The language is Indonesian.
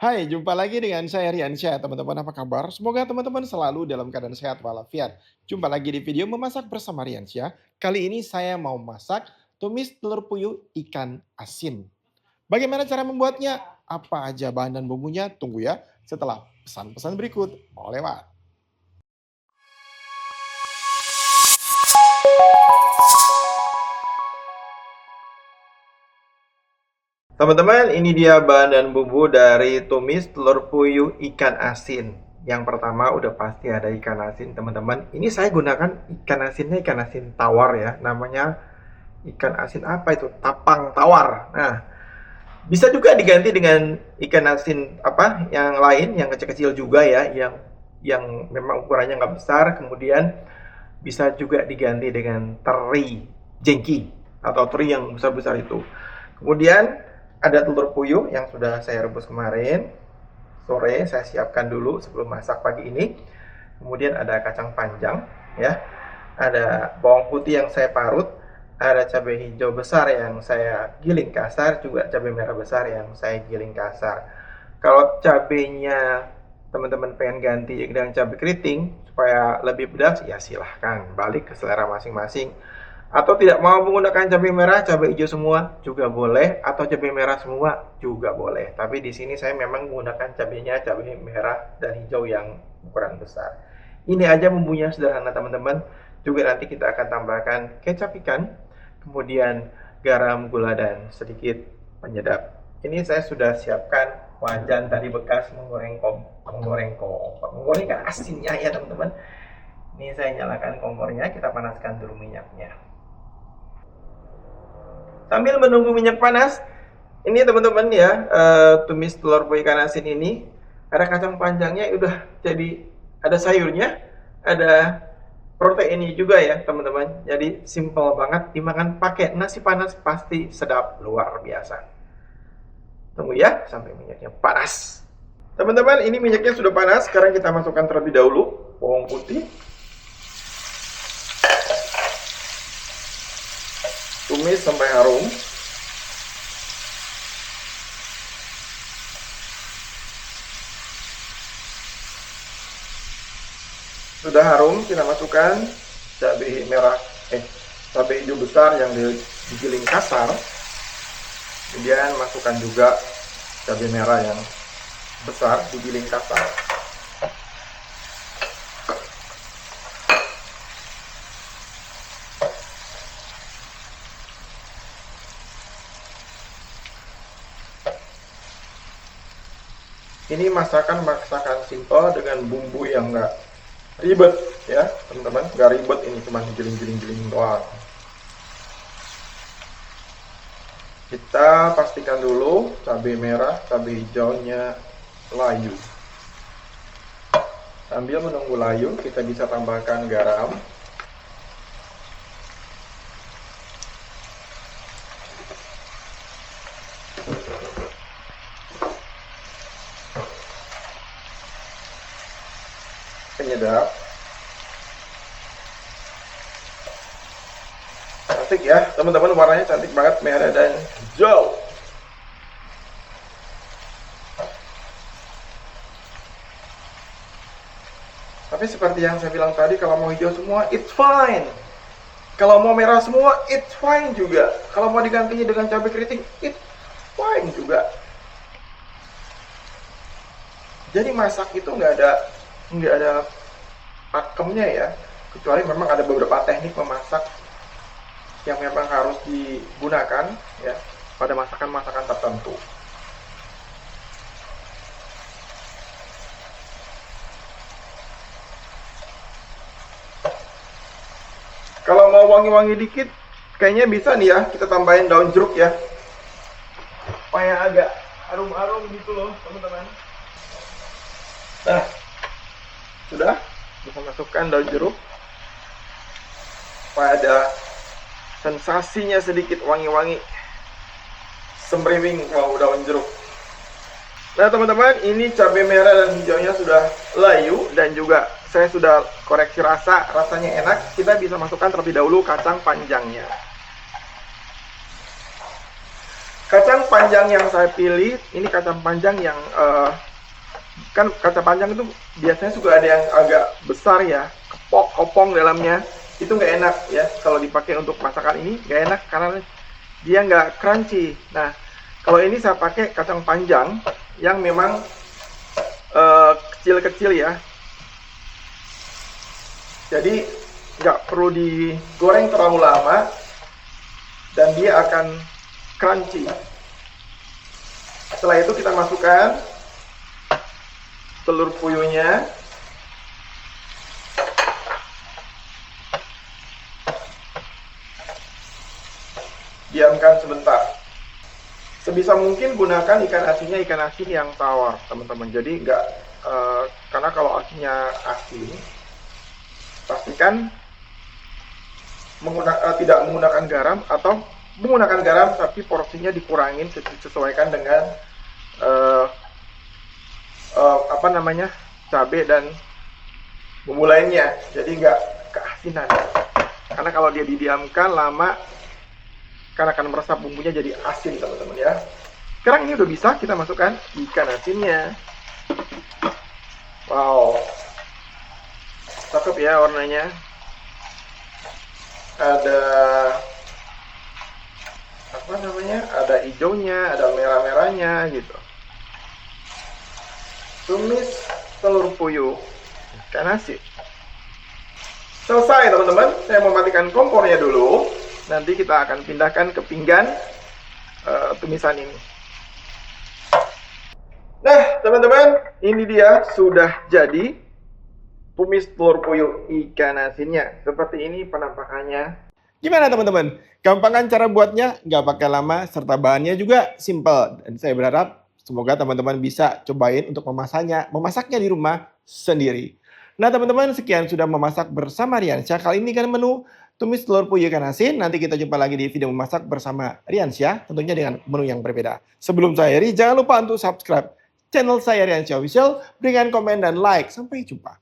Hai, jumpa lagi dengan saya Riansyah. Teman-teman, apa kabar? Semoga teman-teman selalu dalam keadaan sehat walafiat. Jumpa lagi di video memasak bersama Riansyah. Kali ini saya mau masak tumis telur puyuh ikan asin. Bagaimana cara membuatnya? Apa aja bahan dan bumbunya? Tunggu ya setelah pesan-pesan berikut. Mau lewat. Teman-teman, ini dia bahan dan bumbu dari tumis telur puyuh ikan asin. Yang pertama udah pasti ada ikan asin, teman-teman. Ini saya gunakan ikan asinnya ikan asin tawar ya. Namanya ikan asin apa itu? Tapang tawar. Nah, bisa juga diganti dengan ikan asin apa yang lain yang kecil-kecil juga ya, yang memang ukurannya nggak besar. Kemudian bisa juga diganti dengan teri jengki atau teri yang besar-besar itu. Kemudian ada telur puyuh yang sudah saya rebus kemarin. Sore saya siapkan dulu sebelum masak pagi ini. Kemudian ada kacang panjang ya. Ada bawang putih yang saya parut, ada cabai hijau besar yang saya giling kasar, juga cabai merah besar yang saya giling kasar. Kalau cabainya teman-teman pengen ganti dengan cabai keriting supaya lebih pedas, ya silahkan balik ke selera masing-masing. Atau tidak mau menggunakan cabai merah, cabai hijau semua juga boleh, atau cabai merah semua juga boleh. Tapi di sini saya memang menggunakan cabainya cabai merah dan hijau yang ukuran besar. Ini aja bumbunya sederhana teman-teman. Juga nanti kita akan tambahkan kecap ikan, kemudian garam, gula, dan sedikit penyedap. Ini saya sudah siapkan wajan tadi bekas menggoreng ikan asinnya ya teman-teman. Ini saya nyalakan kompornya, kita panaskan dulu minyaknya. Sambil menunggu minyak panas, ini teman-teman ya, tumis telur puyuh ikan asin ini ada kacang panjangnya, udah jadi ada sayurnya, ada proteinnya juga ya teman-teman. Jadi simple banget, dimakan pakai nasi panas pasti sedap luar biasa. Tunggu ya sampai minyaknya panas. Teman-teman, ini minyaknya sudah panas. Sekarang kita masukkan terlebih dahulu bawang putih, tumis sampai harum. Sudah harum, kita masukkan cabai merah, cabai hijau besar yang digiling kasar. Kemudian masukkan juga cabai merah yang besar digiling kasar. Ini masakan simple dengan bumbu yang enggak ribet ya teman-teman, nggak ribet, ini cuma giling-giling doang. Kita pastikan dulu cabai merah, cabai hijaunya layu. Sambil menunggu layu, kita bisa tambahkan garam, penyedap. Cantik ya teman-teman, warnanya cantik banget, merah dan hijau. Tapi seperti yang saya bilang tadi, kalau mau hijau semua it's fine, kalau mau merah semua it's fine juga, kalau mau digantinya dengan cabai keriting it's fine juga. Jadi masak itu nggak ada pakemnya ya, kecuali memang ada beberapa teknik memasak yang memang harus digunakan ya pada masakan-masakan tertentu. Kalau mau wangi-wangi dikit, kayaknya bisa nih ya, kita tambahin daun jeruk ya, supaya agak harum-harum gitu loh teman-teman. Nah, sudah bisa masukkan daun jeruk supaya ada sensasinya sedikit wangi-wangi, semriwing wow daun jeruk. Nah teman-teman, ini cabai merah dan hijaunya sudah layu dan juga saya sudah koreksi rasanya enak. Kita bisa masukkan terlebih dahulu kacang panjangnya. Kacang kacang panjang yang saya pilih, ini kacang panjang yang kan kacang panjang itu biasanya suka ada yang agak besar ya, kopong dalamnya. Itu nggak enak ya, kalau dipakai untuk masakan ini nggak enak karena dia nggak crunchy. Nah, kalau ini saya pakai kacang panjang yang memang kecil-kecil ya. Jadi nggak perlu digoreng terlalu lama dan dia akan crunchy. Setelah itu kita masukkan telur puyuhnya. Diamkan sebentar. Sebisa mungkin gunakan ikan asinnya ikan asin yang tawar, teman-teman. Jadi karena kalau asinnya asin, pastikan tidak menggunakan garam, atau menggunakan garam tapi porsinya dikurangin, sesuaikan dengan cabai dan bumbu lainnya. Jadi nggak keasinan. Karena kalau dia didiamkan lama, karena akan meresap bumbunya jadi asin, teman-teman ya. Sekarang ini udah bisa kita masukkan ikan asinnya. Wow, cakep ya warnanya. Ada hijaunya, ada merah-merahnya gitu. Tumis telur puyuh ikan asin. Selesai, teman-teman. Saya mau matikan kompornya dulu. Nanti kita akan pindahkan ke pinggan tumisan ini. Nah, teman-teman, ini dia sudah jadi tumis telur puyuh ikan asinnya. Seperti ini penampakannya. Gimana, teman-teman? Gampangan cara buatnya, nggak pakai lama, serta bahannya juga simple. Dan saya berharap semoga teman-teman bisa cobain untuk memasaknya di rumah sendiri. Nah, teman-teman, sekian sudah memasak bersama Riansyah. Kali ini kan menu tumis telur puyuh ikan asin. Nanti kita jumpa lagi di video memasak bersama Riansyah, tentunya dengan menu yang berbeda. Sebelum saya jangan lupa untuk subscribe channel saya Riansyah Official, berikan komen dan like. Sampai jumpa.